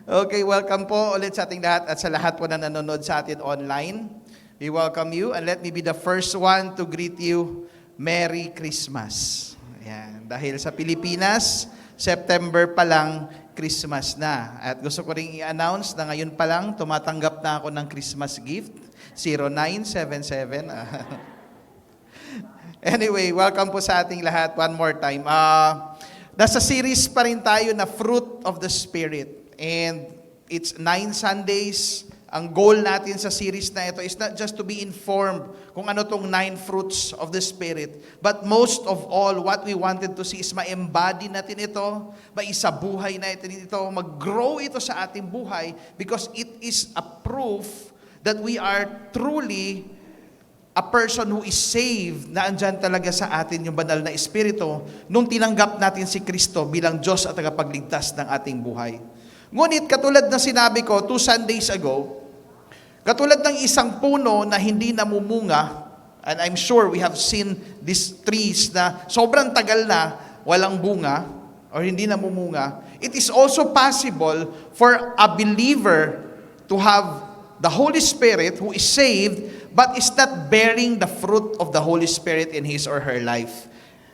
Okay, welcome po ulit sa ating lahat at sa lahat po na nanonood sa atin online. We welcome you and let me be the first one to greet you. Merry Christmas. Ayan. Dahil sa Pilipinas, September pa lang, Christmas na. At gusto ko ring i-announce na ngayon pa lang, tumatanggap na ako ng Christmas gift. 0977. Anyway, welcome po sa ating lahat one more time. Nasa series pa rin tayo na Fruit of the Spirit. And it's 9 Sundays. Ang goal natin sa series na ito is not just to be informed kung ano tong 9 fruits of the Spirit. But most of all, what we wanted to see is ma-embody natin ito, maisabuhay natin ito, mag-grow ito sa ating buhay because it is a proof that we are truly a person who is saved, na andyan talaga sa atin yung banal na Espiritu nung tinanggap natin si Kristo bilang Diyos at tagapagligtas ng ating buhay. Ngunit katulad na sinabi ko 2 Sundays ago, katulad ng isang puno na hindi namumunga, and I'm sure we have seen these trees na sobrang tagal na walang bunga or hindi namumunga, it is also possible for a believer to have the Holy Spirit who is saved but is not bearing the fruit of the Holy Spirit in his or her life.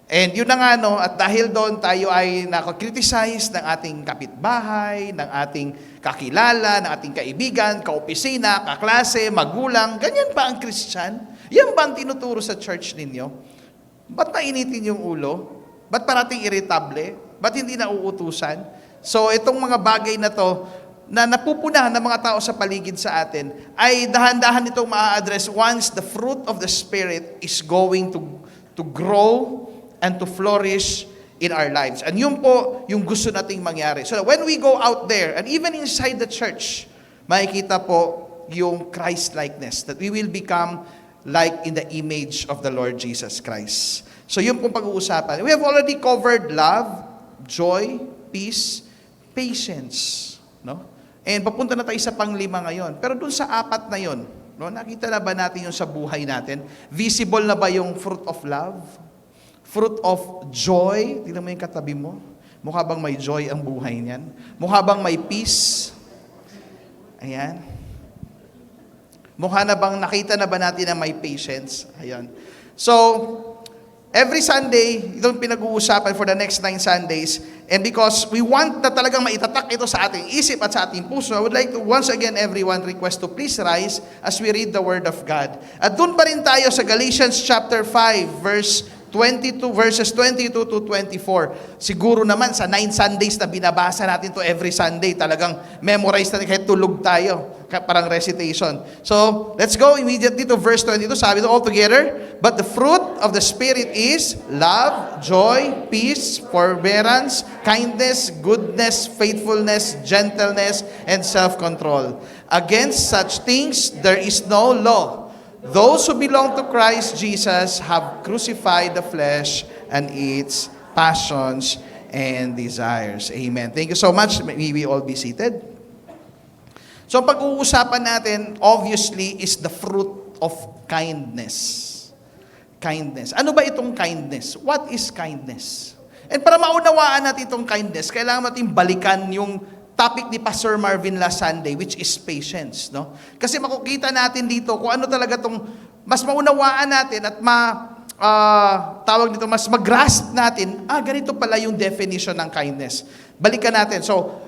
And yun na nga, no, at dahil doon tayo ay nakakriticize ng ating kapitbahay, ng ating kakilala, ng ating kaibigan, kaopisina, kaklase, magulang, ganyan ba ang Christian? Yan ba ang tinuturo sa church ninyo? Ba't mainitin yung ulo? Ba't parating irritable? Ba't hindi nauutusan? So itong mga bagay na to, na napupunahan ng mga tao sa paligid sa atin, ay dahan-dahan itong maa-address once the fruit of the Spirit is going to grow and to flourish in our lives. And yun po yung gusto nating mangyari. So when we go out there, and even inside the church, makikita po yung Christ-likeness, that we will become like in the image of the Lord Jesus Christ. So yun pong pag-uusapan. We have already covered love, joy, peace, patience. No? And papunta na tayo sa panglima ngayon. Pero dun sa apat na yun, no, nakita na ba natin yung sa buhay natin? Visible na ba yung fruit of love? Fruit of joy. Tingnan mo yung katabi mo. Mukha bang may joy ang buhay niyan? Mukha bang may peace? Ayan. Mukha na bang, nakita na ba natin na may patience? Ayan. So, every Sunday, itong pinag-uusapan for the next 9 Sundays, and because we want na talagang maitatak ito sa ating isip at sa ating puso, I would like to once again everyone request to please rise as we read the Word of God. At doon pa rin tayo sa Galatians chapter 5, verses 22 to 24. Siguro naman sa 9 Sundays na binabasa natin to every Sunday, talagang memorize natin kahit tulog tayo, parang recitation. So, let's go immediately to verse 22. Sabi ito all together, but the fruit of the Spirit is love, joy, peace, forbearance, kindness, goodness, faithfulness, gentleness, and self-control. Against such things there is no law. Those who belong to Christ Jesus have crucified the flesh and its passions and desires. Amen. Thank you so much. May we all be seated. So pag-uusapan natin, obviously, is the fruit of kindness. Kindness. Ano ba itong kindness? What is kindness? And para maunawaan natin itong kindness, kailangan natin balikan yung topic ni Pastor Marvin last Sunday, which is patience, no? Kasi makikita natin dito kung ano talaga tong mas maunawaan natin at mas mag-grasp natin, ganito pala yung definition ng kindness. Balikan natin. So,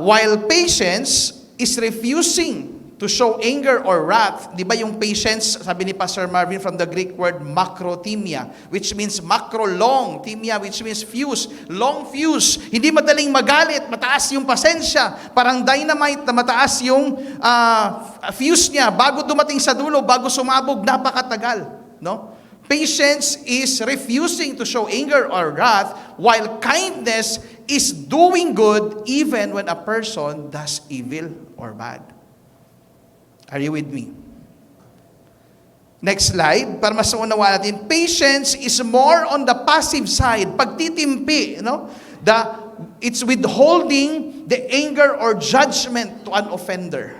while patience is refusing to show anger or wrath, di ba yung patience, sabi ni Pastor Marvin from the Greek word makrothymia, which means macro long, thymia which means fuse, long fuse, hindi madaling magalit, mataas yung pasensya, parang dynamite na mataas yung fuse niya, bago dumating sa dulo, bago sumabog, napakatagal, no? Patience is refusing to show anger or wrath, while kindness is doing good even when a person does evil or bad. Are you with me? Next slide, para mas unawaan natin. Patience is more on the passive side. Pagtitimpi, no? It's withholding the anger or judgment to an offender.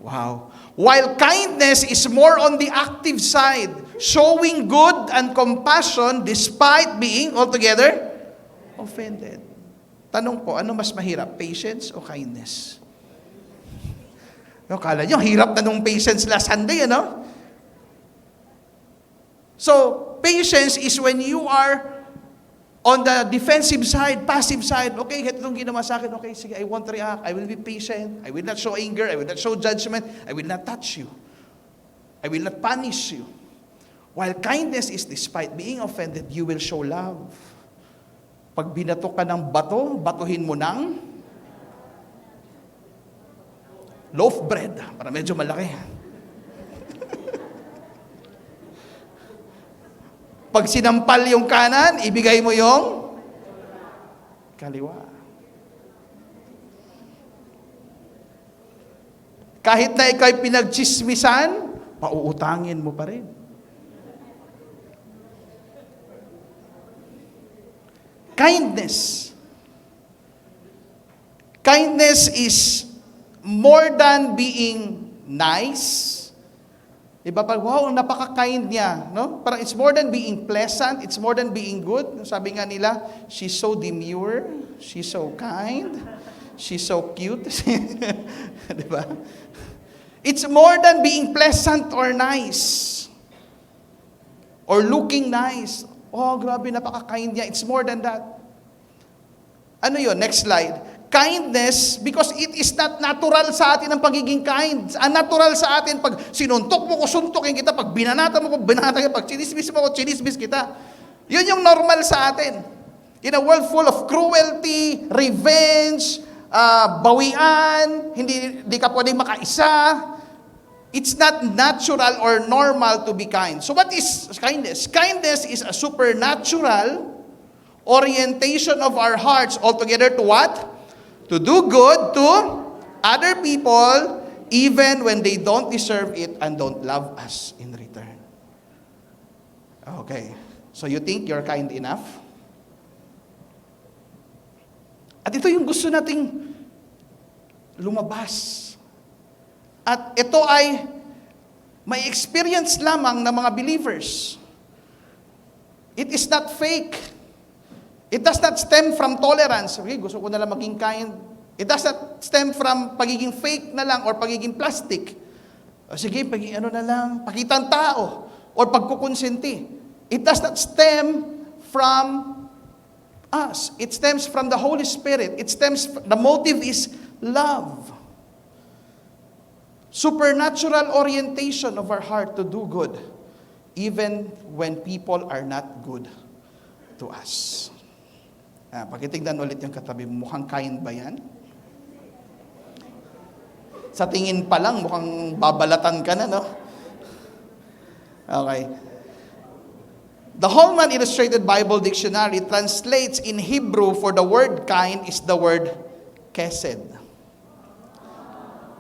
Wow. While kindness is more on the active side, showing good and compassion despite being altogether offended. Tanong po, ano mas mahirap? Patience o kindness? No, kala nyo, hirap na nung patience last Sunday, ano? So, patience is when you are on the defensive side, passive side. Okay, itong ginawa sa akin. Okay, sige, I won't react. I will be patient. I will not show anger. I will not show judgment. I will not touch you. I will not punish you. While kindness is despite being offended, you will show love. Pag binato ka ng bato, batuhin mo ng loaf bread. Para medyo malaki. Pag sinampal yung kanan, ibigay mo yung kaliwa. Kahit na ikaw'y pinagchismisan, pauutangin mo pa rin. Kindness. Kindness is more than being nice. Diba? Pag, wow, napaka-kind niya. No? Parang it's more than being pleasant. It's more than being good. Sabi nga nila, she's so demure. She's so kind. She's so cute. Diba? It's more than being pleasant or nice. Or looking nice. Oh, grabe, napaka-kind niya. It's more than that. Ano yun? Next slide. Kindness, because it is not natural sa atin ang pagiging kind. Unnatural sa atin, pag sinuntok mo ko, suntokin kita. Pag binanata mo ko, binanata kita. Pag chinismis mo ko, chinismis kita. Yun yung normal sa atin. In a world full of cruelty, revenge, bawian, hindi ka pwedeng makaisa. It's not natural or normal to be kind. So what is kindness? Kindness is a supernatural orientation of our hearts altogether to what? To do good to other people even when they don't deserve it and don't love us in return. Okay. So you think you're kind enough? At ito yung gusto nating lumabas. At ito ay may experience lamang ng mga believers. It is not fake. It does not stem from tolerance. Okay, gusto ko na lang maging kind. It does not stem from pagiging fake na lang or pagiging plastic. O sige, ano na lang, pakitang tao or pagkukonsenti. It does not stem from us. It stems from the Holy Spirit. The motive is love. Supernatural orientation of our heart to do good, even when people are not good to us. Pakitignan ulit yung katabi mo, mukhang kind ba yan? Sa tingin pa lang, mukhang babalatan ka na, no? Okay. The Holman Illustrated Bible Dictionary translates in Hebrew for the word kind is the word kesed.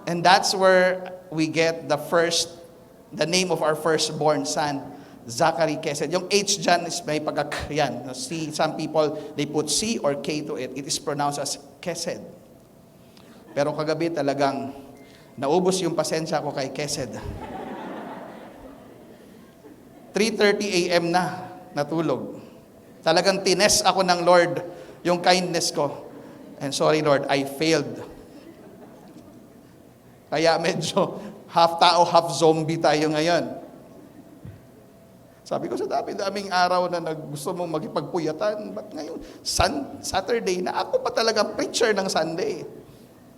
And that's where we get the name of our firstborn son, Zachary Kesed. Yung H dyan is may pagka yan. See, some people, they put C or K to it. It is pronounced as Kesed. Pero kagabi talagang naubos yung pasensya ko kay Kesed. 3:30 a.m. na natulog. Talagang tines ako ng Lord yung kindness ko. And sorry Lord, I failed. Kaya medyo half tao, half zombie tayo ngayon. Sabi ko sa daming araw na gusto mong magipagpuyatan, ba't ngayon Saturday na ako pa talagang preacher ng Sunday?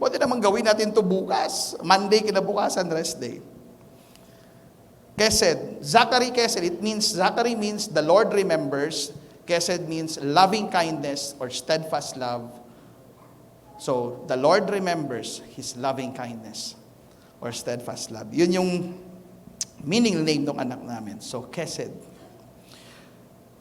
Pwede naman gawin natin to bukas. Monday kinabukasan, rest day. Kesed. Zachary Kesed. Zachary means the Lord remembers. Kesed means loving kindness or steadfast love. So, the Lord remembers His loving kindness or steadfast love. Yun yung meaning name ng anak namin. So, Kesed.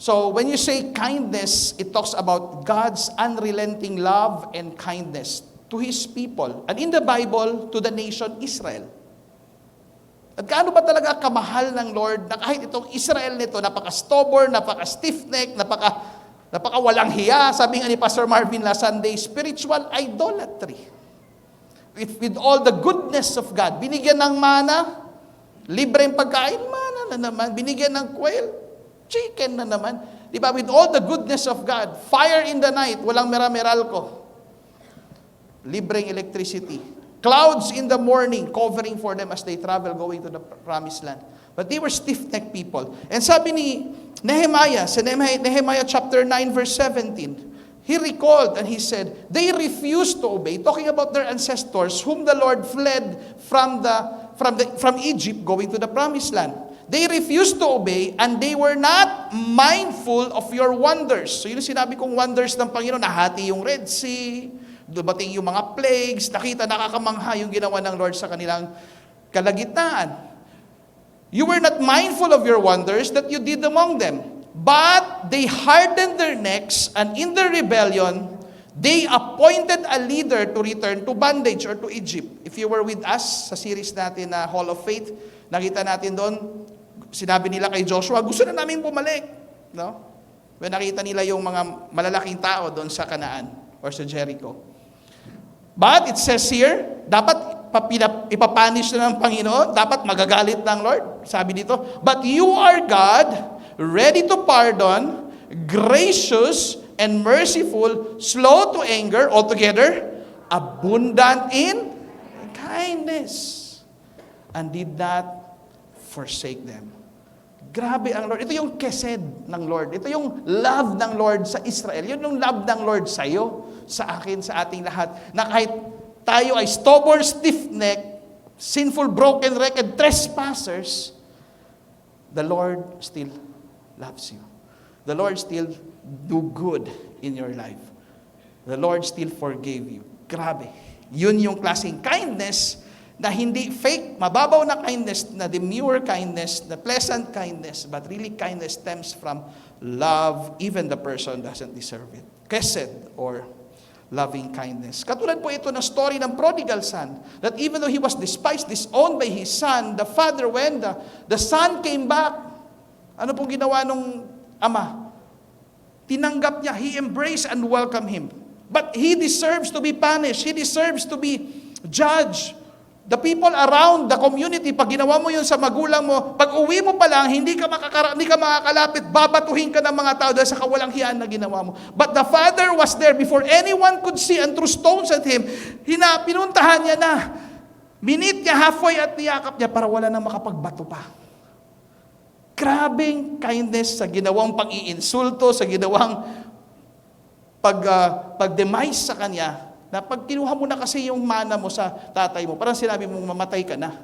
So, when you say kindness, it talks about God's unrelenting love and kindness to His people. And in the Bible, to the nation Israel. At gaano ba talaga kamahal ng Lord na kahit itong Israel nito, napaka-stubborn, napaka-stiff-neck, napaka-walang hiya, sabi nga ni Pastor Marvin last Sunday, spiritual idolatry. With all the goodness of God, binigyan ng mana, libreng pagkain, mana na naman. Binigyan ng quail, chicken na naman. Di ba? With all the goodness of God, fire in the night, walang mera-meralco. libreng electricity. Clouds in the morning covering for them as they travel going to the promised land. But they were stiff-necked people. And sabi ni Nehemiah, sa Nehemiah chapter 9 verse 17, he recalled and he said, they refused to obey, talking about their ancestors whom the Lord fled from Egypt going to the promised land. They refused to obey and they were not mindful of your wonders. So yun sinabi kong wonders ng Panginoon, nahati yung Red Sea, dumating yung mga plagues, nakita, nakakamangha yung ginawa ng Lord sa kanilang kalagitnaan. You were not mindful of your wonders that you did among them. But they hardened their necks, and in their rebellion, they appointed a leader to return to bondage or to Egypt. If you were with us sa series natin na Hall of Faith, nakita natin doon, sinabi nila kay Joshua, gusto na namin bumalik. No? When nakita nila yung mga malalaking tao doon sa Canaan or sa Jericho. But it says here, dapat ipapanish na ng Panginoon, dapat magagalit ng Lord. Sabi dito, but you are God, ready to pardon, gracious and merciful, slow to anger, altogether, abundant in kindness, and did not forsake them. Grabe ang Lord. Ito yung kesed ng Lord. Ito yung love ng Lord sa Israel. Yun yung love ng Lord sa iyo, sa akin, sa ating lahat. Na kahit tayo ay stubborn, stiff-necked, sinful, broken, wrecked, trespassers, the Lord still loves you. The Lord still do good in your life. The Lord still forgave you. Grabe. Yun yung klaseng kindness na hindi fake, mababaw na kindness, na demure kindness, na pleasant kindness, but really kindness stems from love, even the person doesn't deserve it. Kesed, or loving kindness. Katulad po ito ng story ng prodigal son, that even though he was despised, disowned by his son, the father, when the son came back, ano pong ginawa nung ama? Tinanggap niya, he embraced and welcomed him. But he deserves to be punished. He deserves to be judged. The people around the community, pag ginawa mo yun sa magulang mo, pag uwi mo pa lang, hindi ka makakalapit, babatuhin ka ng mga tao dahil sa kawalang hiyaan na ginawa mo. But the father was there before anyone could see and threw stones at him. Pinuntahan niya na. Minit niya halfway at niyakap niya para wala nang makapagbato pa. Grabing kindness sa ginawang pag-iinsulto, sa ginawang pag-demise sa kanya, na pag kinuha mo na kasi yung mana mo sa tatay mo, parang sinabi mong mamatay ka na.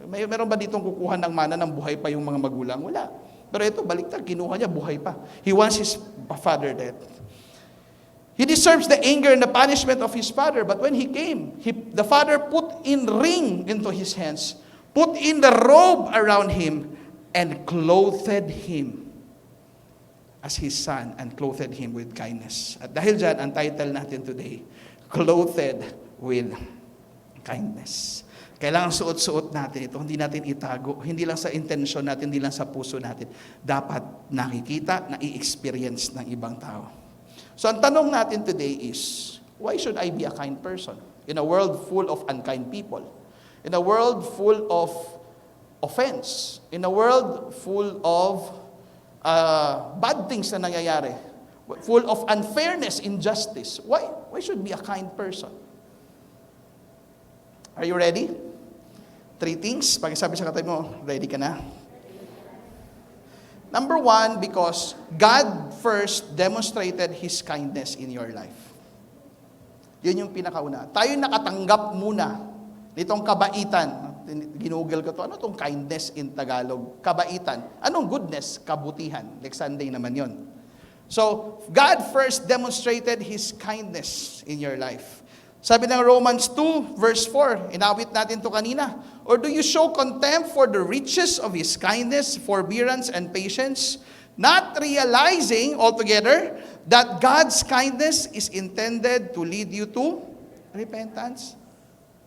Meron ba ditong kukuha ng mana ng buhay pa yung mga magulang? Wala. Pero ito, baliktad, kinuha niya, buhay pa. He wants his father dead. He deserves the anger and the punishment of his father, but when he came, the father put in ring into his hands, put in the robe around him, and clothed him as his son, and clothed him with kindness. At dahil dyan, ang title natin today, clothed with kindness. Kailangan suot-suot natin ito. Hindi natin itago. Hindi lang sa intensyon natin, hindi lang sa puso natin. Dapat nakikita, na-i-experience ng ibang tao. So ang tanong natin today is, why should I be a kind person? In a world full of unkind people. In a world full of offense. In a world full of bad things na nangyayari. Full of unfairness, injustice. Why should be a kind person? Are you ready? 3 things. Pag-sabi sa katay mo, ready ka na? Number 1, because God first demonstrated His kindness in your life. Yun yung pinakauna. Tayo nakatanggap muna nitong kabaitan. Ginugol ko to. Ano tong kindness in Tagalog? Kabaitan. Anong goodness? Kabutihan. Next Sunday naman yon. So, God first demonstrated His kindness in your life. Sabi ng Romans 2, verse 4, inawit natin to kanina. Or do you show contempt for the riches of His kindness, forbearance, and patience, not realizing altogether that God's kindness is intended to lead you to repentance?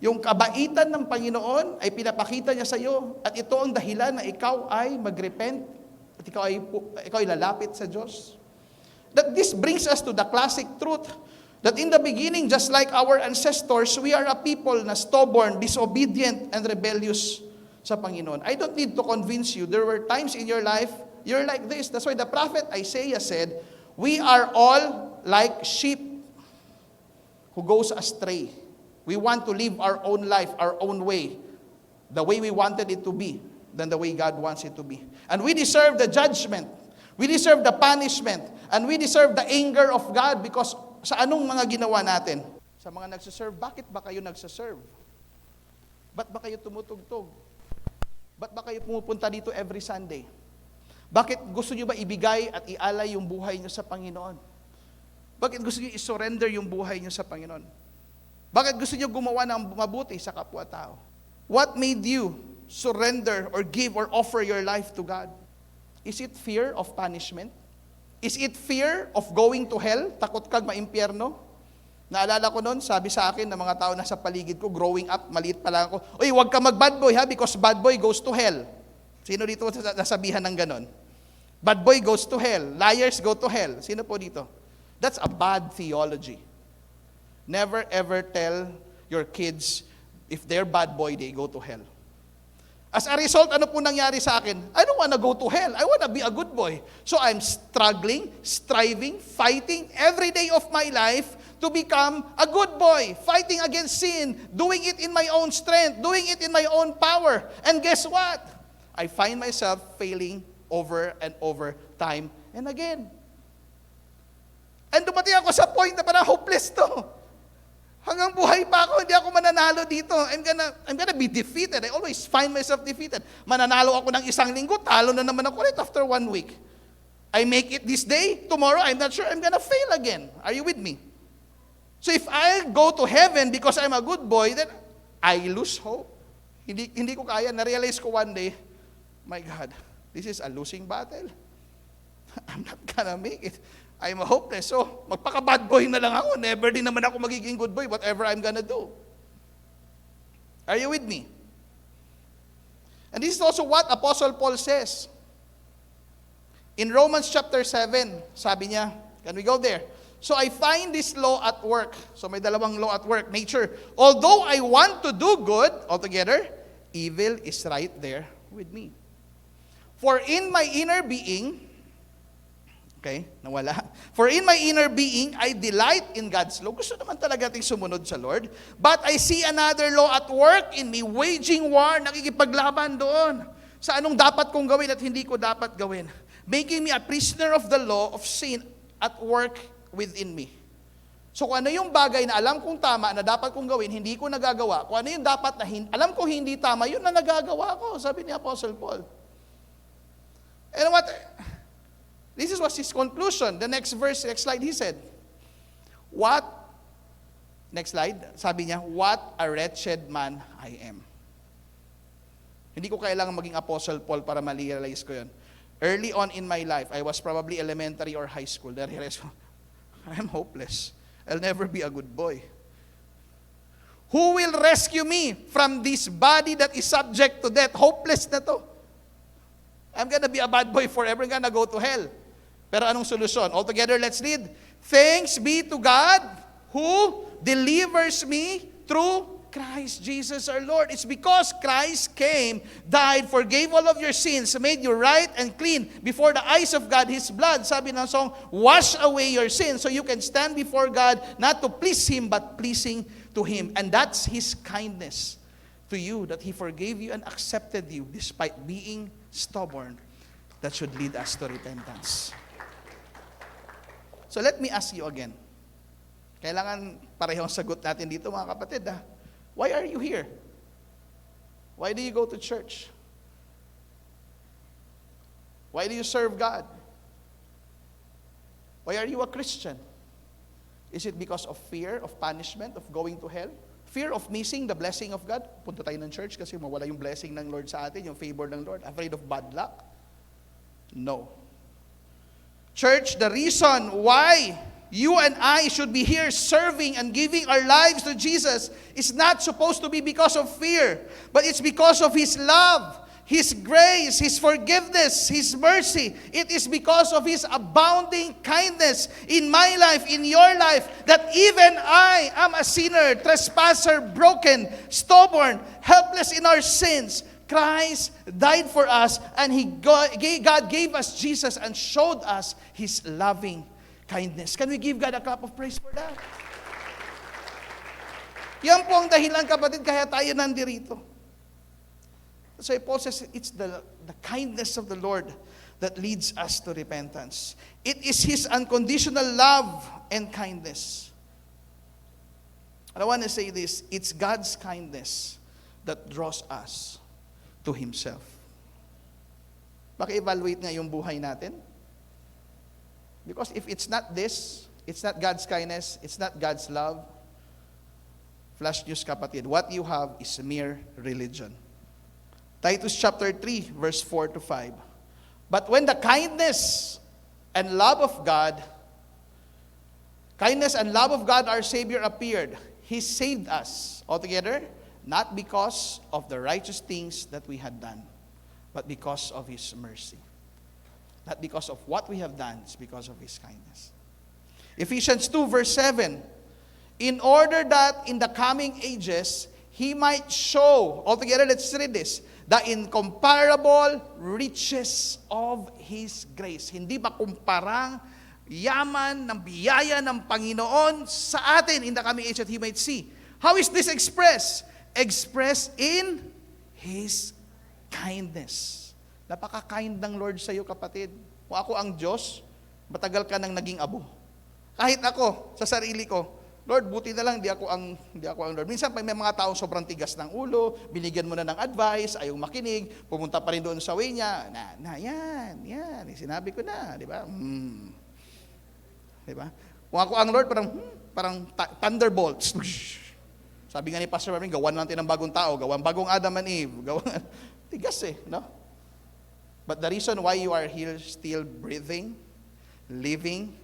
Yung kabaitan ng Panginoon ay pinapakita niya sa iyo, at ito ang dahilan na ikaw ay mag-repent, at ikaw ay lalapit sa Diyos. That this brings us to the classic truth that in the beginning, just like our ancestors, we are a people na stubborn, disobedient, and rebellious sa Panginoon. I don't need to convince you. There were times in your life, you're like this. That's why the prophet Isaiah said, we are all like sheep who goes astray. We want to live our own life, our own way, the way we wanted it to be, than the way God wants it to be. And we deserve the judgment. We deserve the punishment. And we deserve the anger of God because sa anong mga ginawa natin? Sa mga nagsaserve, bakit ba kayo nagsaserve? Ba't ba kayo tumutugtog? Ba't ba kayo pumupunta dito every Sunday? Bakit gusto nyo ba ibigay at ialay yung buhay nyo sa Panginoon? Bakit gusto nyo isurrender yung buhay nyo sa Panginoon? Bakit gusto nyo gumawa ng mabuti sa kapwa-tao? What made you surrender or give or offer your life to God? Is it fear of punishment? Is it fear of going to hell? Takot kang maimpyerno? Naalala ko noon, sabi sa akin ng mga tao na sa paligid ko, growing up, maliit pa lang ako, "Uy, huwag ka mag-bad boy ha, because bad boy goes to hell." Sino dito nasabihan ng ganon? Bad boy goes to hell. Liars go to hell. Sino po dito? That's a bad theology. Never ever tell your kids, if they're bad boy, they go to hell. As a result, ano po nangyari sa akin? I don't wanna go to hell. I wanna be a good boy. So I'm struggling, striving, fighting every day of my life to become a good boy, fighting against sin, doing it in my own strength, doing it in my own power. And guess what? I find myself failing over and over, time and again. And dumating ako sa point na parang hopeless to. Hanggang buhay pa ako, hindi ako mananalo dito. I'm gonna be defeated. I always find myself defeated. Mananalo ako ng isang linggo, talo na naman ako ulit after 1 week. I make it this day, tomorrow, I'm not sure I'm gonna fail again. Are you with me? So if I go to heaven because I'm a good boy, then I lose hope. Hindi ko kaya. Na-realize ko one day, my God, this is a losing battle. I'm not gonna make it. I'm hopeless. So, magpaka-bad boy na lang ako. Never din naman ako magiging good boy, whatever I'm gonna do. Are you with me? And this is also what Apostle Paul says. In Romans chapter 7, sabi niya, can we go there? So I find this law at work. So may dalawang law at work. Nature. Although I want to do good, altogether, evil is right there with me. For in my inner being, okay, nawala. For in my inner being, I delight in God's law. Gusto naman talaga ating sumunod sa Lord. But I see another law at work in me, waging war, nakikipaglaban doon. Sa anong dapat kong gawin at hindi ko dapat gawin. Making me a prisoner of the law of sin at work within me. So kung ano yung bagay na alam kong tama na dapat kong gawin, hindi ko nagagawa. Kung ano yung dapat na alam kong hindi tama, yun na nagagawa ko, sabi ni Apostle Paul. And what? This was his conclusion. The next verse, next slide, he said, what? Next slide, sabi niya, what a wretched man I am. Hindi ko kailangan maging Apostle Paul para ma-realize ko yun. Early on in my life, I was probably elementary or high school. Na-realize ko, I'm hopeless. I'll never be a good boy. Who will rescue me from this body that is subject to death? Hopeless na to. I'm gonna be a bad boy forever. I'm gonna go to hell. Pero anong solusyon? Altogether, let's read. Thanks be to God who delivers me through Christ Jesus our Lord. It's because Christ came, died, forgave all of your sins, made you right and clean before the eyes of God. His blood, sabi ng song, wash away your sins so you can stand before God, not to please Him, but pleasing to Him. And that's His kindness to you, that He forgave you and accepted you despite being stubborn. That should lead us to repentance. So let me ask you again. Kailangan parehong sagot natin dito, mga kapatid. Why are you here? Why do you go to church? Why do you serve God? Why are you a Christian? Is it because of fear of punishment, of going to hell? Fear of missing the blessing of God? Punta tayo ng church kasi mawala yung blessing ng Lord sa atin, yung favor ng Lord. Afraid of bad luck? No. Church, the reason why you and I should be here serving and giving our lives to Jesus is not supposed to be because of fear, but it's because of His love, His grace, His forgiveness, His mercy. It is because of His abounding kindness in my life, in your life, that even I am a sinner, trespasser, broken, stubborn, helpless in our sins. Christ died for us, and God gave us Jesus and showed us His loving kindness. Can we give God a clap of praise for that? Yan po ang dahilan, kapatid, kaya tayo nandirito. So Paul says, it's the kindness of the Lord that leads us to repentance. It is His unconditional love and kindness. And I want to say this, it's God's kindness that draws us to Himself. Maki-evaluate nga yung buhay natin. Because if it's not this, it's not God's kindness, it's not God's love, flash news, kapatid, what you have is mere religion. Titus chapter 3, verse 4 to 5. But when the kindness and love of God our Savior appeared, He saved us altogether, not because of the righteous things that we had done, but because of His mercy. Not because of what we have done, it's because of His kindness. Ephesians 2, verse 7. In order that in the coming ages, He might show, altogether, let's read this, the incomparable riches of His grace. Hindi ba kumparang yaman ng biyaya ng Panginoon sa atin in the coming age that He might see? How is this expressed? Expressed in His kindness. Napaka-kind ng Lord sa iyo, kapatid. Kung ako ang Diyos, matagal ka nang naging abo. Kahit ako, sa sarili ko, Lord, buti na lang, di ako ang Lord. Minsan, may mga taong sobrang tigas ng ulo, binigyan mo na ng advice, ayaw makinig, pumunta pa rin doon sa way niya, yan, sinabi ko na, di ba? Di ba? Kung ako ang Lord, parang thunderbolts. Sabi nga ni Pastor Marvin, gawan natin ng bagong tao, gawan bagong Adam and Eve, tigas no? But the reason why you are here still breathing, living,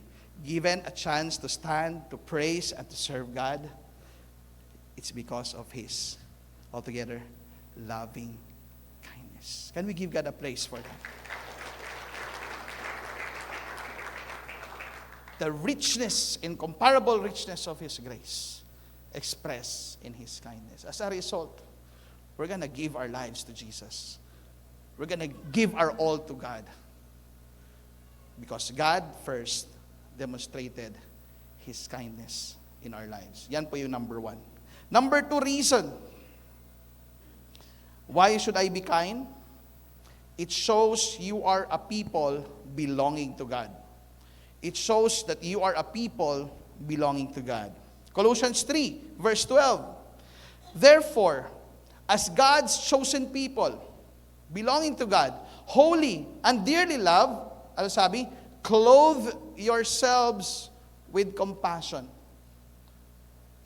given a chance to stand, to praise, and to serve God, it's because of His altogether loving kindness. Can we give God a praise for that? The richness, incomparable richness of His grace expressed in His kindness. As a result, we're going to give our lives to Jesus. We're going to give our all to God. Because God first demonstrated His kindness in our lives. Yan po yung number 1. Number 2 reason. Why should I be kind? It shows you are a people belonging to God. It shows that you are a people belonging to God. Colossians 3, verse 12. Therefore, as God's chosen people, belonging to God, holy and dearly loved, ano sabi? Clothe yourselves with compassion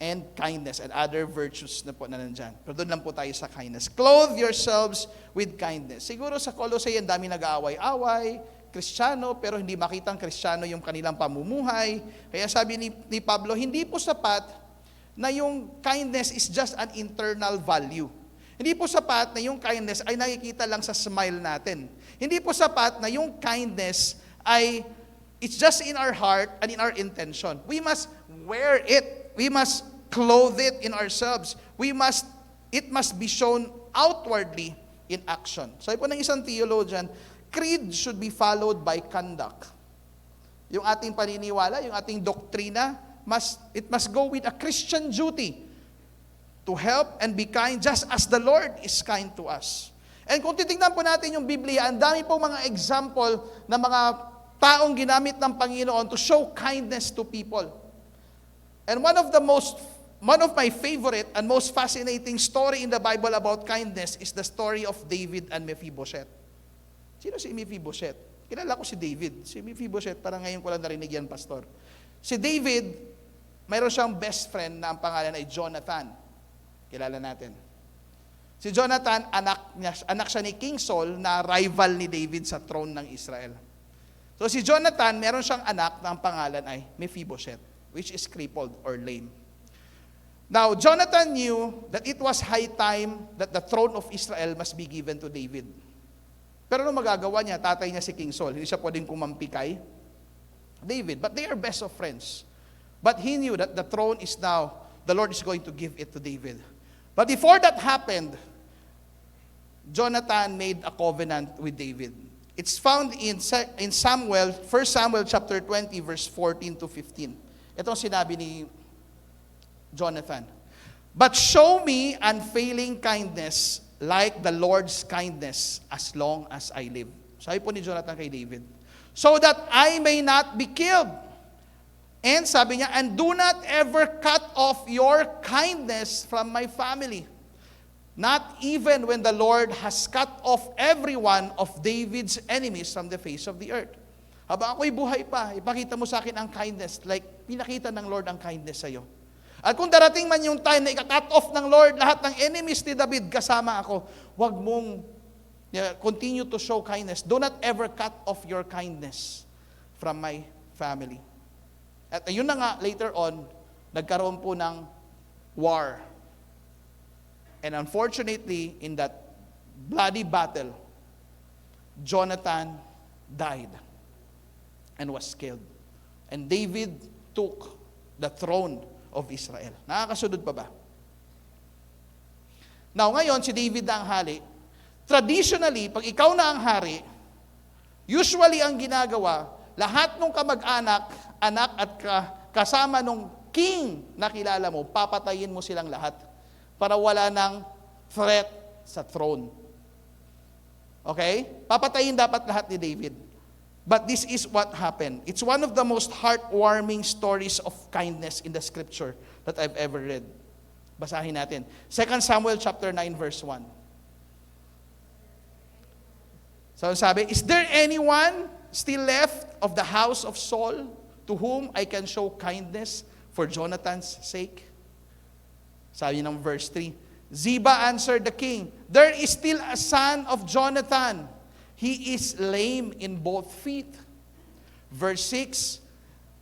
and kindness and other virtues na po na nandyan. Pero doon lang po tayo sa kindness. Clothe yourselves with kindness. Siguro sa Colossae, ang dami nag-aaway-away, Kristiyano, pero hindi makitang Kristiyano yung kanilang pamumuhay. Kaya sabi ni Pablo, hindi po sapat na yung kindness is just an internal value. Hindi po sapat na yung kindness ay nakikita lang sa smile natin. Hindi po sapat na yung kindness ay it's just in our heart and in our intention. We must wear it. We must clothe it in ourselves. It must be shown outwardly in action. Sabi po ng isang theologian, creed should be followed by conduct. Yung ating paniniwala, yung ating doktrina, it must go with a Christian duty to help and be kind just as the Lord is kind to us. And kung titignan po natin yung Biblia, ang dami po mga example na mga taong ginamit ng Panginoon to show kindness to people. And one of my favorite and most fascinating story in the Bible about kindness is the story of David and Mephibosheth. Sino si Mephibosheth? Kilala ko si David. Si Mephibosheth, parang ngayon ko lang narinig yan, Pastor. Si David, mayroon siyang best friend na ang pangalan ay Jonathan. Kilala natin. Si Jonathan, anak siya ni King Saul na rival ni David sa throne ng Israel. So si Jonathan, meron siyang anak na ang pangalan ay Mephibosheth, which is crippled or lame. Now, Jonathan knew that it was high time that the throne of Israel must be given to David. Pero ano magagawa niya? Tatay niya si King Saul. Hindi siya pwedeng kumampi kay David. But they are best of friends. But he knew that the throne is now, the Lord is going to give it to David. But before that happened, Jonathan made a covenant with David. It's found in Samuel, 1 Samuel chapter 20, verse 14 to 15. Ito ang sinabi ni Jonathan. But show me unfailing kindness like the Lord's kindness as long as I live. Sabi po ni Jonathan kay David, so that I may not be killed. And sabi niya, and do not ever cut off your kindness from my family. Not even when the Lord has cut off every one of David's enemies from the face of the earth. Habang ako'y buhay pa, ipakita mo sa akin ang kindness, like pinakita ng Lord ang kindness sa'yo. At kung darating man yung time na ika-cut off ng Lord lahat ng enemies ni David, kasama ako, wag mong continue to show kindness. Do not ever cut off your kindness from my family. At ayun na nga, later on, nagkaroon po ng war. And unfortunately, in that bloody battle, Jonathan died and was killed. And David took the throne of Israel. Nakakasunod pa ba? Now, ngayon, si David na ang hari. Traditionally, pag ikaw na ang hari, usually ang ginagawa, lahat ng kamag-anak, anak at kasama nung king na kilala mo, papatayin mo silang lahat para wala ng threat sa throne. Okay? Papatayin dapat lahat ni David. But this is what happened. It's one of the most heartwarming stories of kindness in the scripture that I've ever read. Basahin natin. 2 Samuel chapter 9 verse 1. So sabi, is there anyone still left of the house of Saul to whom I can show kindness for Jonathan's sake? Sabi ng verse 3, Ziba answered the king, there is still a son of Jonathan. He is lame in both feet. Verse 6,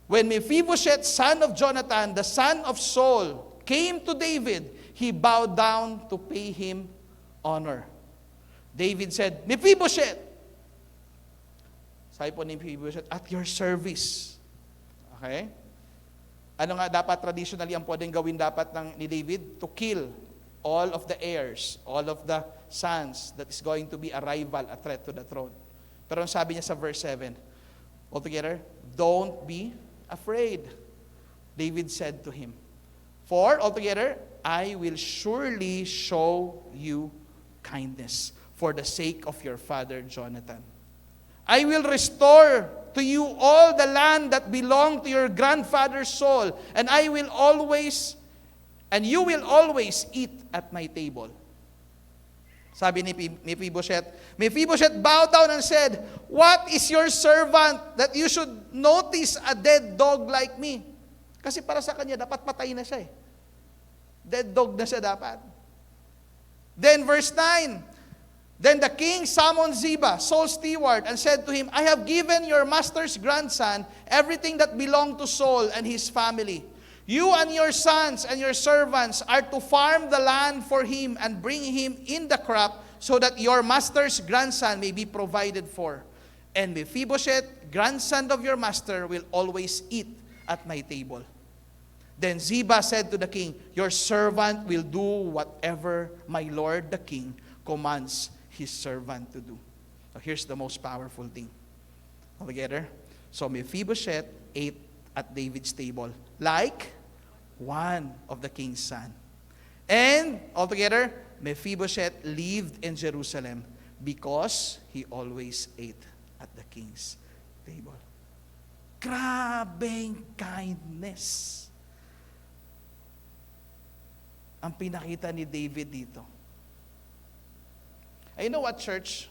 when Mephibosheth, son of Jonathan, the son of Saul, came to David, he bowed down to pay him honor. David said, Mephibosheth, sabi po ni Mephibosheth, at your service. Okay? Ano nga dapat traditionally ang pwedeng gawin dapat ni David? To kill all of the heirs, all of the sons that is going to be a rival, a threat to the throne. Pero ang sabi niya sa verse 7, altogether, don't be afraid. David said to him, for altogether, I will surely show you kindness for the sake of your father Jonathan. I will restore to you all the land that belonged to your grandfather Saul, and you will always eat at my table. Sabi ni Mephibosheth bowed down and said, what is your servant that you should notice a dead dog like me? Kasi para sa kanya, dapat patay na siya eh. Dead dog na siya dapat. Then verse 9, then the king summoned Ziba, Saul's steward, and said to him, I have given your master's grandson everything that belonged to Saul and his family. You and your sons and your servants are to farm the land for him and bring him in the crop so that your master's grandson may be provided for. And Mephibosheth, grandson of your master, will always eat at my table. Then Ziba said to the king, your servant will do whatever my lord the king commands his servant to do. So here's the most powerful thing. Altogether, so Mephibosheth ate at David's table like one of the king's son. And altogether, Mephibosheth lived in Jerusalem because he always ate at the king's table. Grabeng kindness ang pinakita ni David dito. And you know what, church?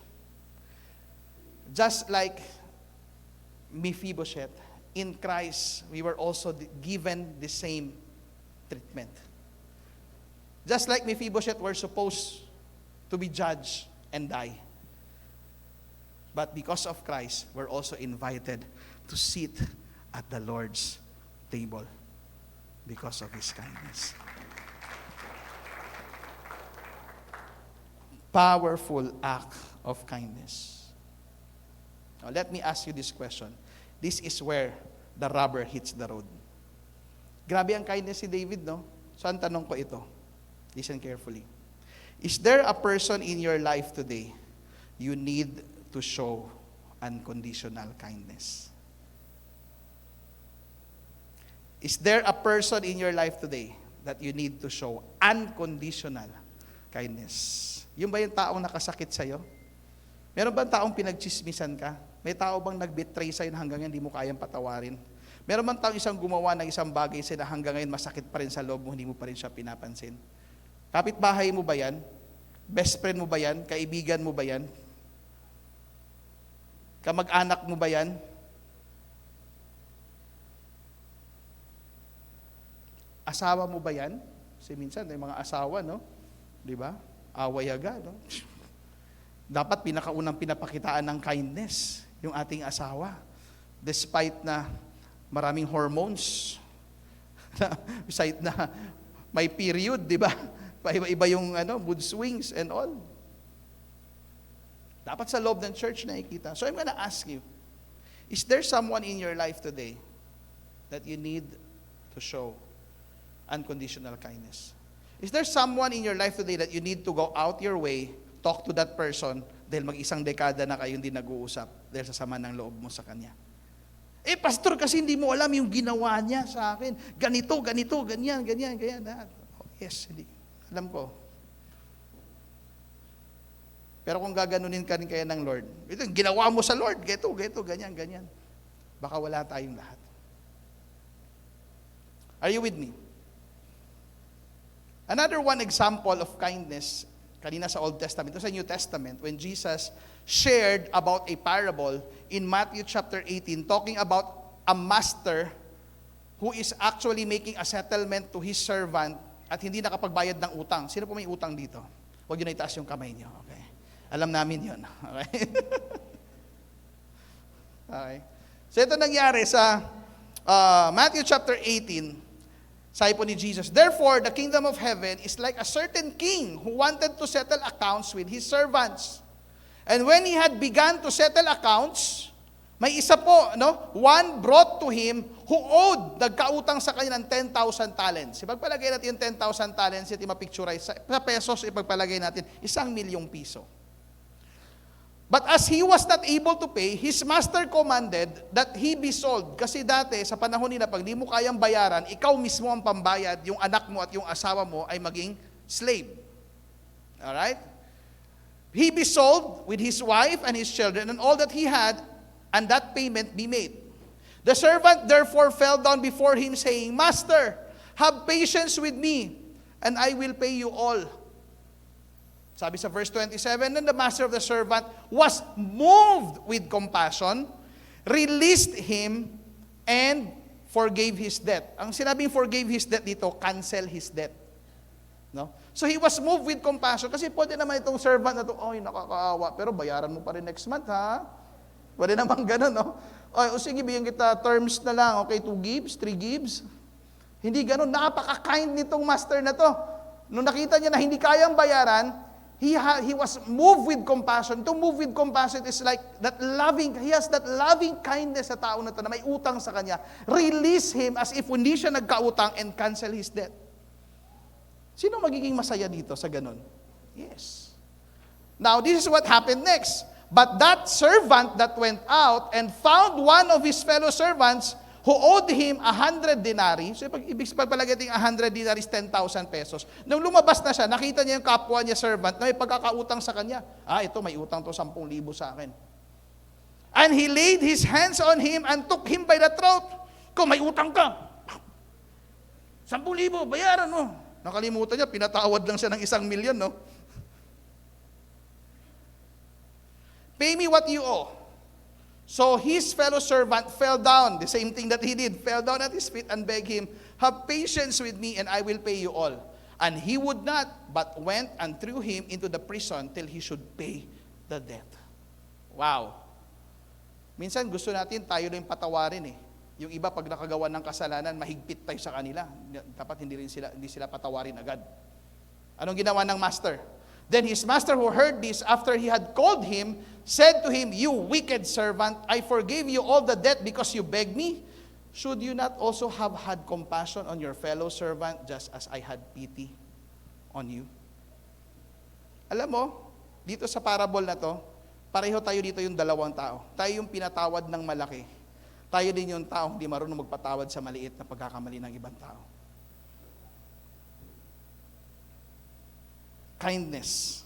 Just like Mephibosheth, in Christ, we were also given the same treatment. Just like Mephibosheth were supposed to be judged and die. But because of Christ, we're also invited to sit at the Lord's table because of His kindness. Powerful act of kindness. Now, let me ask you this question. This is where the rubber hits the road. Grabe ang kindness si David, no? So, ang tanong ko ito. Listen carefully. Is there a person in your life today you need to show unconditional kindness? Is there a person in your life today that you need to show unconditional kindness. Yung ba yung taong nakasakit sa'yo? Meron bang taong pinagchismisan ka? May tao bang nag-betray sa'yo na hanggang ngayon hindi mo kayang patawarin? Meron bang taong isang gumawa ng isang bagay sa'yo na hanggang ngayon masakit pa rin sa loob mo, hindi mo pa rin siya pinapansin? Kapitbahay mo ba yan? Best friend mo ba yan? Kaibigan mo ba yan? Kamag-anak mo ba yan? Asawa mo ba yan? Kasi minsan may mga asawa, no? Di ba? Away agad, no? Dapat pinakaunang pinapakitaan ng kindness yung ating asawa. Despite na maraming hormones, despite na may period, di ba? Iba yung mood swings and all. Dapat sa loob ng church nakikita. So I'm gonna ask you, is there someone in your life today that you need to show unconditional kindness? Is there someone in your life today that you need to go out your way, talk to that person, dahil mag-isang dekada na kayong hindi nag-uusap dahil sa sama ng loob mo sa kanya? Pastor, kasi hindi mo alam yung ginawa niya sa akin. Ganito, ganyan. Yes, hindi. Alam ko. Pero kung gaganunin ka rin kaya ng Lord, ito, ginawa mo sa Lord, geto, ganyan. Baka wala tayong lahat. Are you with me? Another one example of kindness, kanina sa Old Testament, ito sa New Testament, when Jesus shared about a parable in Matthew chapter 18, talking about a master who is actually making a settlement to his servant at hindi nakapagbayad ng utang. Sino po may utang dito? Huwag yun na itaas yung kamay niyo. Okay. Alam namin yun. Okay. Okay. So ito nangyari sa Matthew chapter 18, sabi po ni Jesus, "Therefore, the kingdom of heaven is like a certain king who wanted to settle accounts with his servants. And when he had begun to settle accounts, may isa po, one brought to him who owed, nagkautang sa kanya ng 10,000 talents. Ipagpalagay natin yung 10,000 talents, ito mapicturize sa pesos, ipagpalagay natin, 1,000,000 piso. But as he was not able to pay, his master commanded that he be sold. Kasi dati, sa panahon nila, pag di mo kayang bayaran, ikaw mismo ang pambayad, yung anak mo at yung asawa mo ay maging slave. Alright? He be sold with his wife and his children and all that he had, and that payment be made. The servant therefore fell down before him, saying, Master, have patience with me, and I will pay you all. Sabi sa verse 27, then the master of the servant was moved with compassion, released him, and forgave his debt. Ang sinabing forgave his debt dito, cancel his debt. No? So he was moved with compassion kasi pwede naman itong servant na ito, nakakaawa, pero bayaran mo pa rin next month, ha? Pwede naman ganun, no? Sige, bigyan kita terms na lang, okay, 2 gives, 3 gives. Hindi ganun, napaka-kind nitong master na to. Nung nakita niya na hindi kayang bayaran, he was moved with compassion. To move with compassion is like that he has that loving kindness sa tao na to na may utang sa kanya. Release him as if hindi siya nagkautang and cancel his debt. Sino magiging masaya dito sa ganun? Yes. Now, this is what happened next. But that servant that went out and found one of his fellow servants who owed him 100 denarii. So, ibig pagpalagay natin 100 denarii is 10,000 pesos. Nung lumabas na siya, nakita niya yung kapwa niya servant na may pagkakautang sa kanya. Ito, may utang to 10,000 sa akin. And he laid his hands on him and took him by the throat. Kung may utang ka, 10,000, bayaran mo. Nakalimutan niya, pinatawad lang siya ng 1,000,000, no? Pay me what you owe. So his fellow servant fell down, the same thing that he did, fell down at his feet and begged him, have patience with me and I will pay you all. And he would not, but went and threw him into the prison till he should pay the debt. Wow. Minsan gusto natin tayo lang patawarin eh. Yung iba pag nakagawa ng kasalanan, mahigpit tayo sa kanila. Dapat hindi sila patawarin agad. Anong ginawa ng master? Then his master who heard this, after he had called him, said to him, You wicked servant, I forgave you all the debt because you begged me. Should you not also have had compassion on your fellow servant just as I had pity on you? Alam mo, dito sa parable na to, pareho tayo dito yung dalawang tao. Tayo yung pinatawad ng malaki. Tayo din yung tao hindi marunong magpatawad sa maliit na pagkakamali ng ibang tao. Kindness.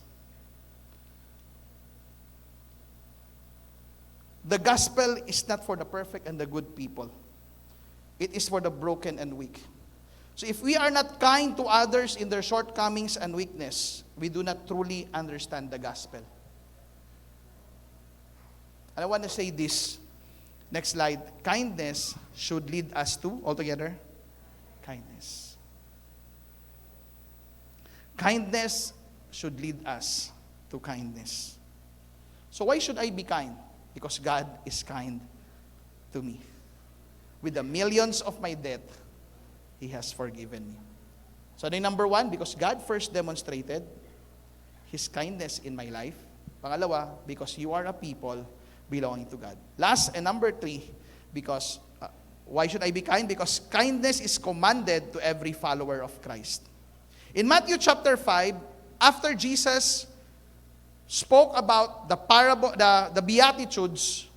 The gospel is not for the perfect and the good people. It is for the broken and weak. So if we are not kind to others in their shortcomings and weakness, we do not truly understand the gospel. And I want to say this. Next slide. Kindness should lead us to, altogether, kindness. Kindness should lead us to kindness. So why should I be kind? Because God is kind to me. With the millions of my debt, He has forgiven me. So ano yung number one? Because God first demonstrated His kindness in my life. Pangalawa, because you are a people belonging to God. Last and number three, because why should I be kind? Because kindness is commanded to every follower of Christ. In Matthew chapter 5, after Jesus spoke about the parable, the Beatitudes,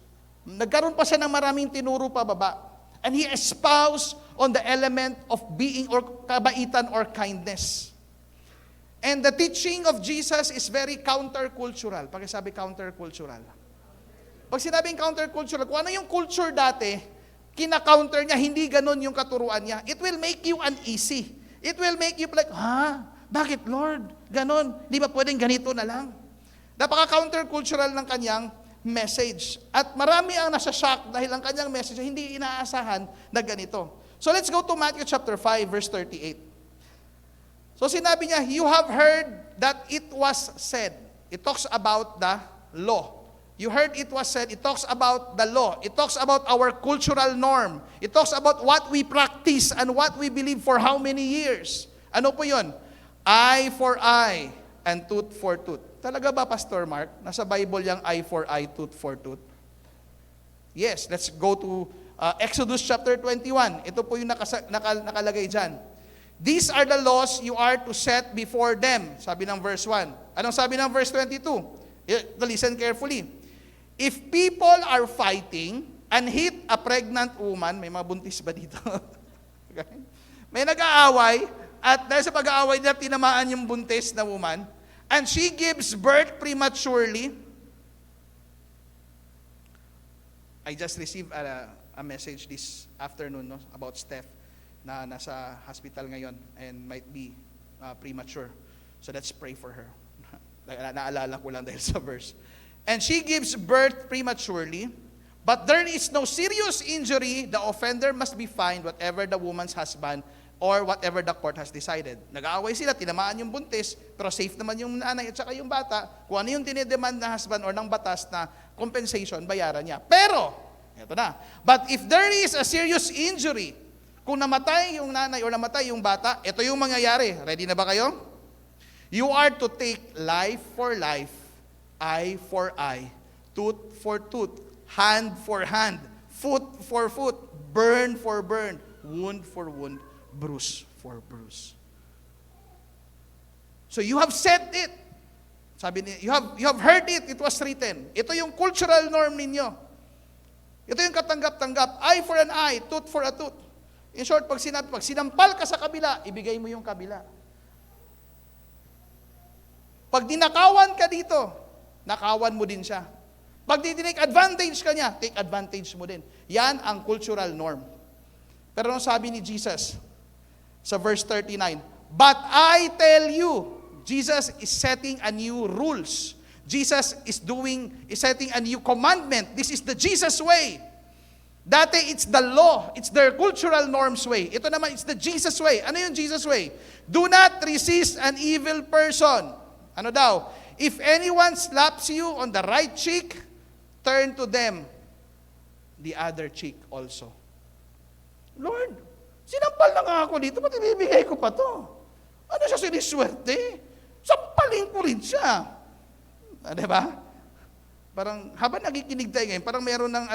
nagkaroon pa siya ng maraming tinuro pababa. And He espoused on the element of being or kabaitan or kindness. And the teaching of Jesus is very countercultural. Pag sabi countercultural. Pag sinabing countercultural, kung ano yung culture dati, kina-counter niya, hindi ganun yung katuruan niya. It will make you uneasy. It will make you like, bakit Lord? Ganon. Di ba pwedeng ganito na lang? Napaka-countercultural ng kanyang message. At marami ang nasa-shock dahil ang kanyang message hindi inaasahan na ganito. So let's go to Matthew chapter 5, verse 38. So sinabi niya, you have heard that it was said. It talks about the law. You heard it was said, it talks about the law. It talks about our cultural norm. It talks about what we practice and what we believe for how many years. Ano po yun? Eye for eye and tooth for tooth. Talaga ba, Pastor Mark? Nasa Bible yung eye for eye, tooth for tooth? Yes, let's go to Exodus chapter 21. Ito po yung nakalagay dyan. These are the laws you are to set before them. Sabi ng verse 1. Anong sabi ng verse 22? Listen carefully. If people are fighting and hit a pregnant woman, may mga buntis ba dito? Okay? May nag-aaway, at dahil sa pag-aaway nila, tinamaan yung buntis na woman, and she gives birth prematurely. I just received a message this afternoon about Steph na nasa hospital ngayon and might be premature. So let's pray for her. Naalala ko lang dahil sa verse. And she gives birth prematurely, but there is no serious injury. The offender must be fined whatever the woman's husband or whatever the court has decided. Nag-aaway sila, tinamaan yung buntis, pero safe naman yung nanay at saka yung bata. Kung ano yung dinidemand na husband or ng batas na compensation, bayaran niya. Pero, eto na, but if there is a serious injury, kung namatay yung nanay or namatay yung bata, ito yung mangyayari. Ready na ba kayo? You are to take life for life, eye for eye, tooth for tooth, hand for hand, foot for foot, burn for burn, wound for wound, bruise for bruise. So you have said it. Sabi niya, you have heard it, it was written. Ito yung cultural norm ninyo. Ito yung katanggap-tanggap, eye for an eye, tooth for a tooth. In short, pag sinampal ka sa kabila, ibigay mo yung kabila. Pag dinakawan ka dito, nakawan mo din siya. Pag tinake advantage ka niya, take advantage mo din. Yan ang cultural norm. Pero anong sabi ni Jesus sa verse 39? But I tell you, Jesus is setting a new rules. Jesus is setting a new commandment. This is the Jesus way. Dati, it's the law. It's their cultural norms way. Ito naman, it's the Jesus way. Ano yung Jesus way? Do not resist an evil person. Ano daw? If anyone slaps you on the right cheek, turn to them the other cheek also. Lord, sinampal na nga ako dito, ba't ibibigay ko pa to? Ano siya siniswerte? Sampalin ko rin siya. Diba? Parang, habang nakikinig tayo ngayon, parang meron ng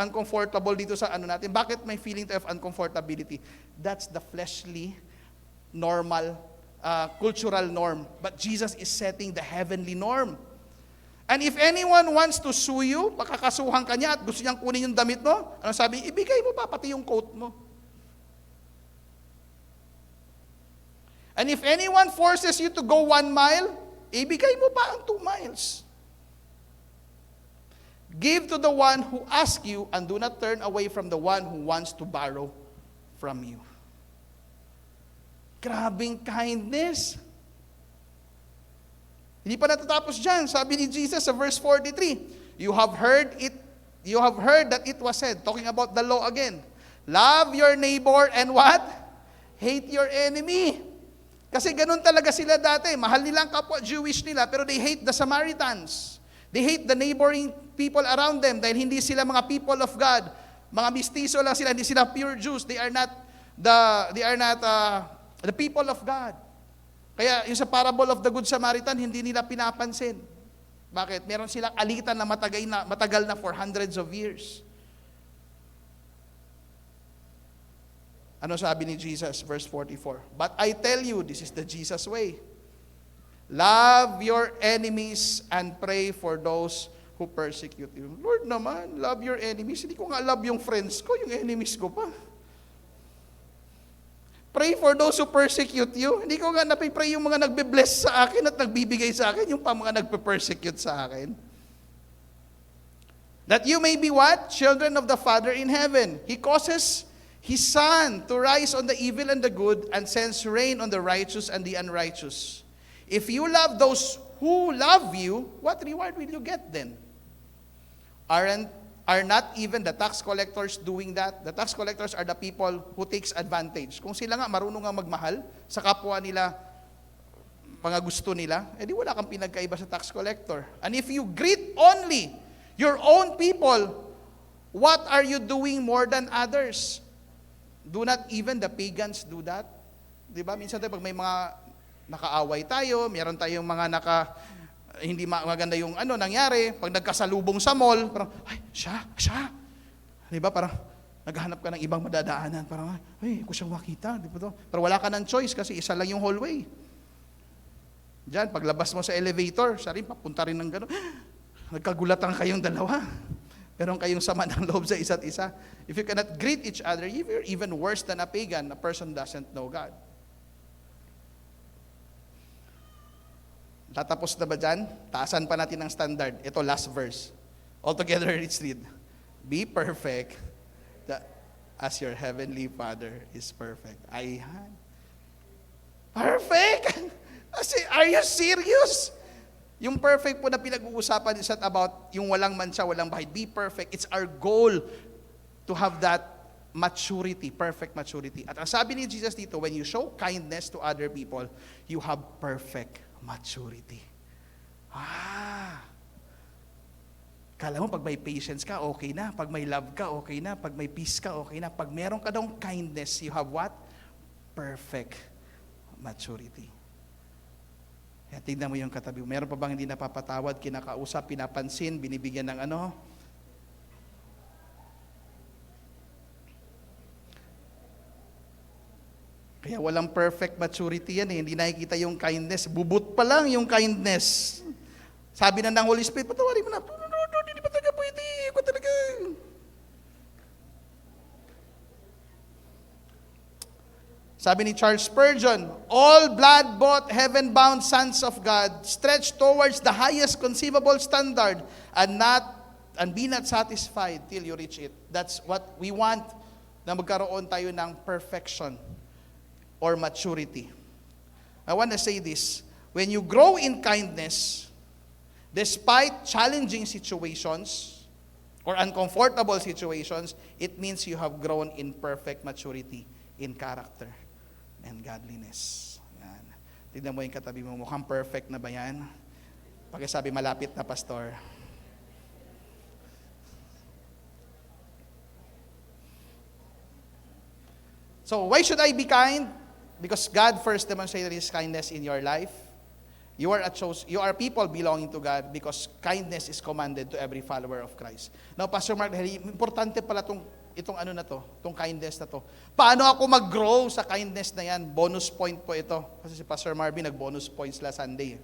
uncomfortable dito sa ano natin. Bakit may feeling tayo of uncomfortability? That's the fleshly, normal, cultural norm. But Jesus is setting the heavenly norm. And if anyone wants to sue you, pakakasuhan ka niya at gusto niyang kunin yung damit mo, ano sabi? Ibigay mo pa, pati yung coat mo. And if anyone forces you to go 1 mile, ibigay mo pa ang 2 miles. Give to the one who asks you and do not turn away from the one who wants to borrow from you. Grabing kindness. Hindi pa natatapos dyan. Sabi ni Jesus sa verse 43, You have heard that it was said, talking about the law again, love your neighbor and what? Hate your enemy. Kasi ganun talaga sila dati. Mahal nilang kapwa Jewish nila, pero they hate the Samaritans. They hate the neighboring people around them dahil hindi sila mga people of God. Mga mistiso lang sila, hindi sila pure Jews. They are not the people of God. Kaya yung sa parable of the Good Samaritan, hindi nila pinapansin. Bakit? Meron silang alitan na matagal na for hundreds of years. Ano sabi ni Jesus? Verse 44. But I tell you, this is the Jesus way. Love your enemies and pray for those who persecute you. Lord naman, love your enemies. Hindi ko nga love yung friends ko, yung enemies ko pa. Pray for those who persecute you. Hindi ko nga napipray yung mga nagbe-bless sa akin at nagbibigay sa akin, yung pa mga nagpe-persecute sa akin. That you may be what? Children of the Father in heaven. He causes His sun to rise on the evil and the good and sends rain on the righteous and the unrighteous. If you love those who love you, what reward will you get then? Are not even the tax collectors doing that? The tax collectors are the people who takes advantage. Kung sila nga marunong nga magmahal sa kapwa nila, mga gusto nila, edi wala kang pinagkaiba sa tax collector. And if you greet only your own people, what are you doing more than others? Do not even the pagans do that? Diba? Minsan tayo pag may mga nakaaway tayo, meron tayong mga hindi maganda yung nangyari, pag nagkasalubong sa mall, parang, ay, siya. Di ba? Parang, naghahanap ka ng ibang madadaanan. Parang, ay, ko siyang makita. Di ba to? Pero wala ka ng choice kasi isa lang yung hallway. Diyan, paglabas mo sa elevator, siya rin, papunta rin ng gano'n. Nagkagulatan kayong dalawa. Meron kayong sama ng loob sa isa't isa. If you cannot greet each other, you're even worse than a pagan, a person doesn't know God. Tatapos na ba dyan? Taasan pa natin ang standard. Ito, last verse. All together, let's read. Be perfect as your heavenly Father is perfect. Ayan. Perfect? Are you serious? Yung perfect po na pinag-uusapan is not about yung walang mancha, walang bahid. Be perfect. It's our goal to have that maturity, perfect maturity. At ang sabi ni Jesus dito, when you show kindness to other people, you have perfect maturity. Kala mo pag may patience ka, okay na. Pag may love ka, okay na. Pag may peace ka, okay na. Pag meron ka daw kindness, you have what? Perfect maturity. Kaya tignan mo yung katabi mo. Meron pa bang hindi napapatawad, kinakausap, pinapansin, binibigyan ng ano? Kaya walang perfect maturity yan eh. Hindi nakikita yung kindness. Bubut pa lang yung kindness. Sabi na ng Holy Spirit, patawarin mo na. Hindi pa talaga pwede. Ako talaga. Sabi ni Charles Spurgeon, all blood-bought, heaven-bound sons of God stretch towards the highest conceivable standard and be not satisfied till you reach it. That's what we want, na magkaroon tayo ng perfection or maturity. I want to say this. When you grow in kindness, despite challenging situations or uncomfortable situations, it means you have grown in perfect maturity in character and godliness. Yan. Tignan mo yung katabi mo, mukhang perfect na ba yan? Pagkasabi, malapit na, Pastor. So, why should I be kind? Because God first demonstrated His kindness in your life. You are people belonging to God because kindness is commanded to every follower of Christ. Now, Pastor Mark, importante pala itong kindness na to. Paano ako mag-grow sa kindness na yan? Bonus point po ito. Kasi si Pastor Marvin nag-bonus points last Sunday.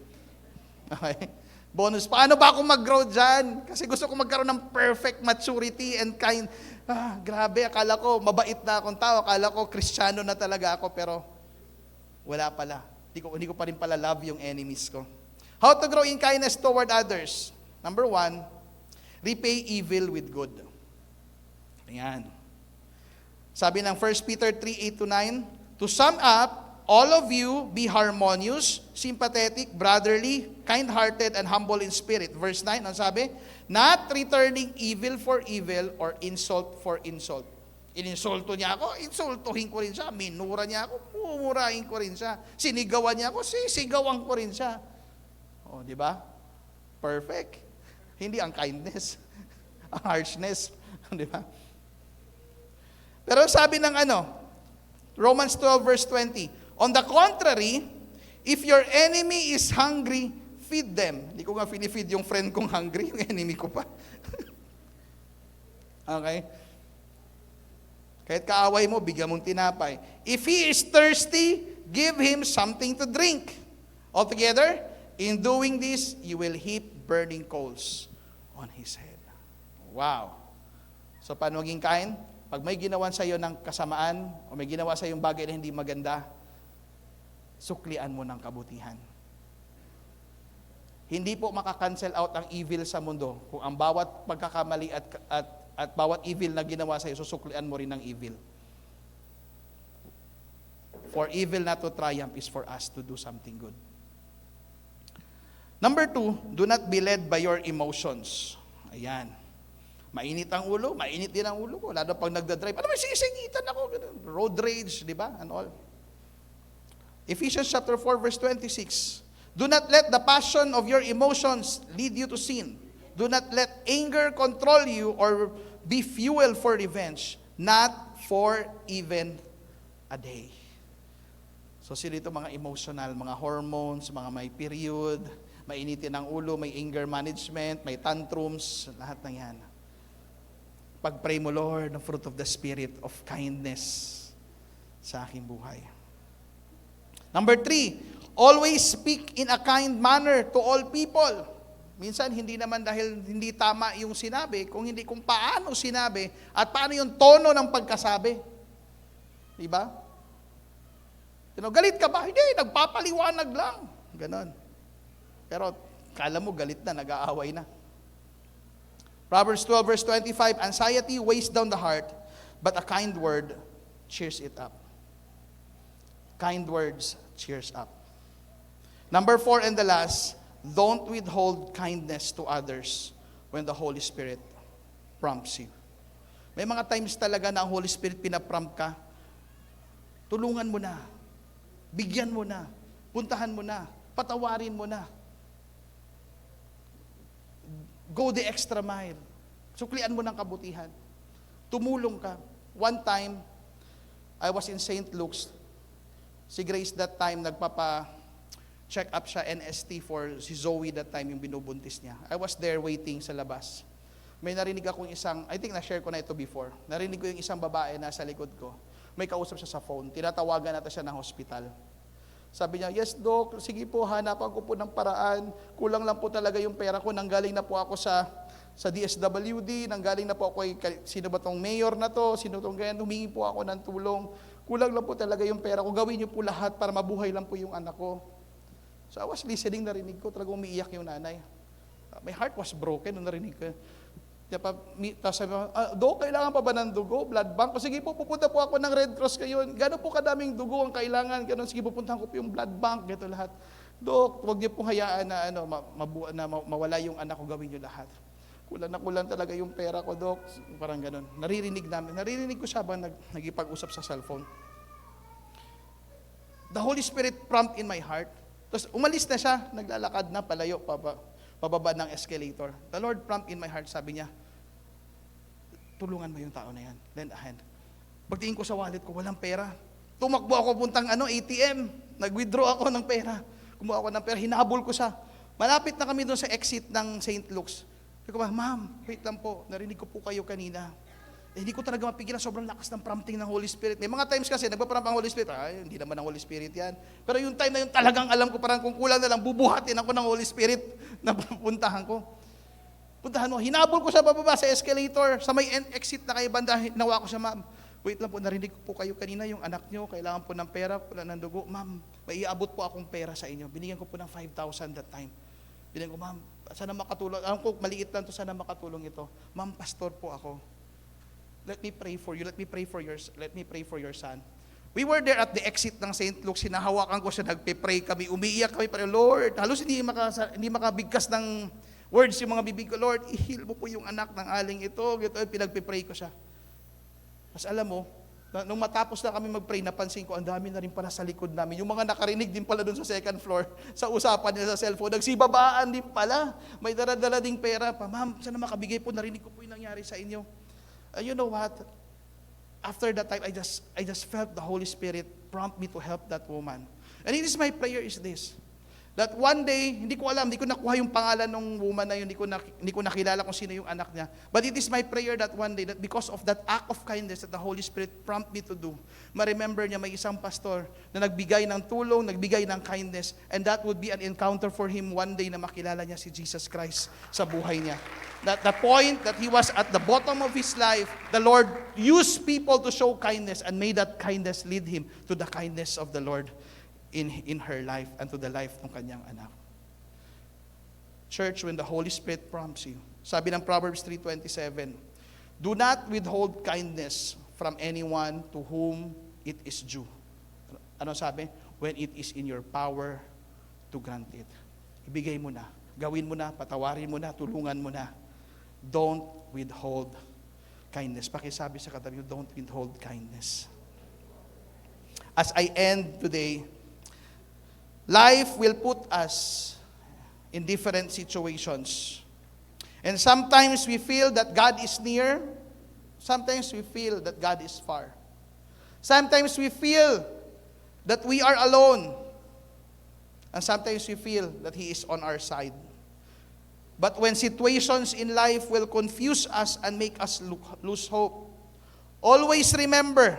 Okay? Bonus, paano ba ako mag-grow dyan? Kasi gusto ko magkaroon ng perfect maturity and kind. Grabe, akala ko mabait na akong tao. Akala ko Kristiyano na talaga ako, pero wala pala. Hindi ko pa rin pala love yung enemies ko. How to grow in kindness toward others? Number 1, repay evil with good. Ayan. Sabi ng 1 Peter 3:8-9, to sum up, all of you be harmonious, sympathetic, brotherly, kind-hearted, and humble in spirit. Verse 9, ang sabi? Not returning evil for evil or insult for insult. Ininsulto niya ako, insultuhin ko rin siya. Minura niya ako, mumurahin ko rin siya. Sinigawan niya ako, sisigawan ko rin siya. O, di ba? Perfect. Hindi ang kindness, ang harshness. Di ba? Pero sabi ng Romans 12 verse 20, on the contrary, if your enemy is hungry, feed them. Hindi ko nga feed yung friend kong hungry, yung enemy ko pa. Okay? Kahit kaaway mo, bigyan mong tinapay. If he is thirsty, give him something to drink. Altogether, in doing this, you will heap burning coals on his head. Wow. So, paano maging kind? Pag may ginawan sa iyo ng kasamaan, o may ginawa sa iyo yung bagay na hindi maganda, suklian mo ng kabutihan. Hindi po makakancel out ang evil sa mundo kung ang bawat pagkakamali at bawat evil na ginawa sa iyo, susuklian mo rin ng evil. For evil not to triumph is for us to do something good. Number 2, do not be led by your emotions. Ayan. Mainit ang ulo, mainit din ang ulo ko. Lalo pag nagdadrive, may sisingitan ako. Road rage, di ba? And all. Ephesians chapter 4, verse 26. Do not let the passion of your emotions lead you to sin. Do not let anger control you or be fuel for revenge, not for even a day. So sila ito mga emotional, mga hormones, mga may period, mainitin ang ulo, may anger management, may tantrums, lahat ng yan. Pag-pray mo, Lord, ng fruit of the Spirit of kindness sa aking buhay. Number 3, always speak in a kind manner to all people. Minsan, hindi naman dahil hindi tama yung sinabi, kung paano sinabi, at paano yung tono ng pagkasabi. Diba? Galit ka ba? Hindi, nagpapaliwanag lang. Ganon. Pero, kala mo galit na, nag-aaway na. Proverbs 12 verse 25, anxiety weighs down the heart, but a kind word cheers it up. Kind words cheers up. Number 4 and the last, don't withhold kindness to others when the Holy Spirit prompts you. May mga times talaga na ang Holy Spirit pinaprompt ka, tulungan mo na, bigyan mo na, puntahan mo na, patawarin mo na. Go the extra mile. Suklian mo ng kabutihan. Tumulong ka. One time, I was in St. Luke's. Si Grace that time, nagpapa-check up siya, NST for si Zoe that time, yung binubuntis niya. I was there waiting sa labas. May narinig akong I think na-share ko na ito before. Narinig ko yung isang babae na sa likod ko. May kausap siya sa phone. Tinatawagan natin siya ng hospital. Sabi niya, yes, Doc, sige po, hanapan ko po ng paraan. Kulang lang po talaga yung pera ko. Nanggaling na po ako sa DSWD, nanggaling na po ako kay sino ba tong mayor na to, sino tong ganyan, humingi po ako ng tulong. Kulang lang po talaga yung pera ko. Gawin niyo po lahat para mabuhay lang po yung anak ko. So I was listening, narinig ko, talagang umiiyak yung nanay. My heart was broken nung narinig ko. Tapos sabi ko, Dok, kailangan pa ba ng dugo? Blood bank? O sige po, pupunta po ako ng Red Cross kayo. Gano'n po kadaming dugo ang kailangan? Gano'n, sige, pupuntahan ko po yung blood bank. Gito lahat. Dok, huwag niyo pong hayaan na, mawala yung anak ko, gawin niyo lahat. Kulang talaga yung pera ko, Dok. Parang gano'n. Naririnig ko siya habang nagipag-usap sa cellphone. The Holy Spirit prompt in my heart. Tapos umalis na siya, naglalakad na, palayo, pababa ng escalator. The Lord prompt in my heart, sabi niya, tulungan mo yung tao na yan. Lend a hand. Pagtingin ko sa wallet ko, walang pera. Tumakbo ako puntang ATM. Nag-withdraw ako ng pera. Kumuha ako ng pera, hinabol ko siya. Malapit na kami doon sa exit ng St. Luke's. Sabi ko ba, ma'am, wait lang po, narinig ko po kayo kanina. Hindi ko talaga mapigilan, sobrang lakas ng prompting ng Holy Spirit. May mga times kasi, nagpa-prompt ang Holy Spirit, hindi naman ang Holy Spirit yan. Pero yung time na yun, talagang alam ko, parang kung kulang na lang, bubuhatin ako ng Holy Spirit na pupuntahan ko. Puntahan mo, hinabol ko siya bababa sa escalator, sa may exit na kay banda, hinawa ko siya, ma'am. Wait lang po, narinig ko po kayo kanina, yung anak nyo, kailangan po ng pera, wala ng dugo. Ma'am, may iabot po akong pera sa inyo. Binigyan ko po ng 5,000 that time. Binigay ko, ma'am, sana makatulong. Alam ko, maliit lang to, sana makatulong ito. Ma'am, pastor po ako. Let me pray for you. Let me pray for your son. We were there at the exit ng St. Luke. Sinahawakan ko siya, nagpe-pray kami, umiiyak kami, pero Lord, halos hindi makabigkas ng words yung mga bibig ko. Lord, i-heal mo po yung anak ng aling ito. Pinagpe-pray ko siya. Mas alam mo, nung matapos na kami mag-pray, napansin ko, ang dami na rin pala sa likod namin. Yung mga nakarinig din pala doon sa second floor, sa usapan nila sa cellphone, nagsibabaan din pala. May dala-dala ding pera pa. Ma'am, sana makabigay po, narinig ko po yung nangyari sa inyo. You know what? After that time, I just felt the Holy Spirit prompt me to help that woman. And it is my prayer is this, that one day, hindi ko alam, hindi ko nakuha yung pangalan ng woman na yun, hindi ko nakilala kung sino yung anak niya. But it is my prayer that one day, that because of that act of kindness that the Holy Spirit prompt me to do, ma-remember niya may isang pastor na nagbigay ng tulong, nagbigay ng kindness, and that would be an encounter for him one day na makilala niya si Jesus Christ sa buhay niya. That the point that he was at the bottom of his life, the Lord used people to show kindness and may that kindness lead him to the kindness of the Lord in her life and to the life ng kanyang anak. Church, when the Holy Spirit prompts you, sabi ng Proverbs 3:27, do not withhold kindness from anyone to whom it is due. Ano sabi? When it is in your power to grant it. Ibigay mo na, gawin mo na, patawarin mo na, tulungan mo na. Don't withhold kindness. Pakisabi sa katabi, don't withhold kindness. As I end today, life will put us in different situations. And sometimes we feel that God is near. Sometimes we feel that God is far. Sometimes we feel that we are alone. And sometimes we feel that He is on our side. But when situations in life will confuse us and make us lose hope, always remember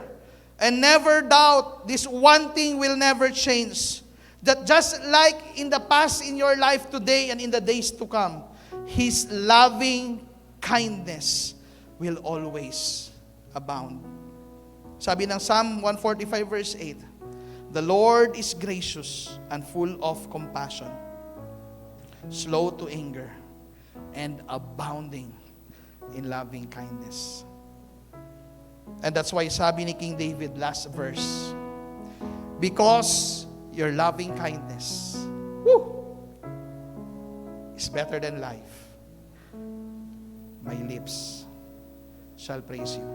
and never doubt this one thing will never change. That just like in the past in your life today and in the days to come, His loving kindness will always abound. Sabi ng Psalm 145 verse 8, the Lord is gracious and full of compassion, slow to anger, and abounding in loving kindness. And that's why sabi ni King David, last verse, because your loving kindness is better than life, my lips shall praise you.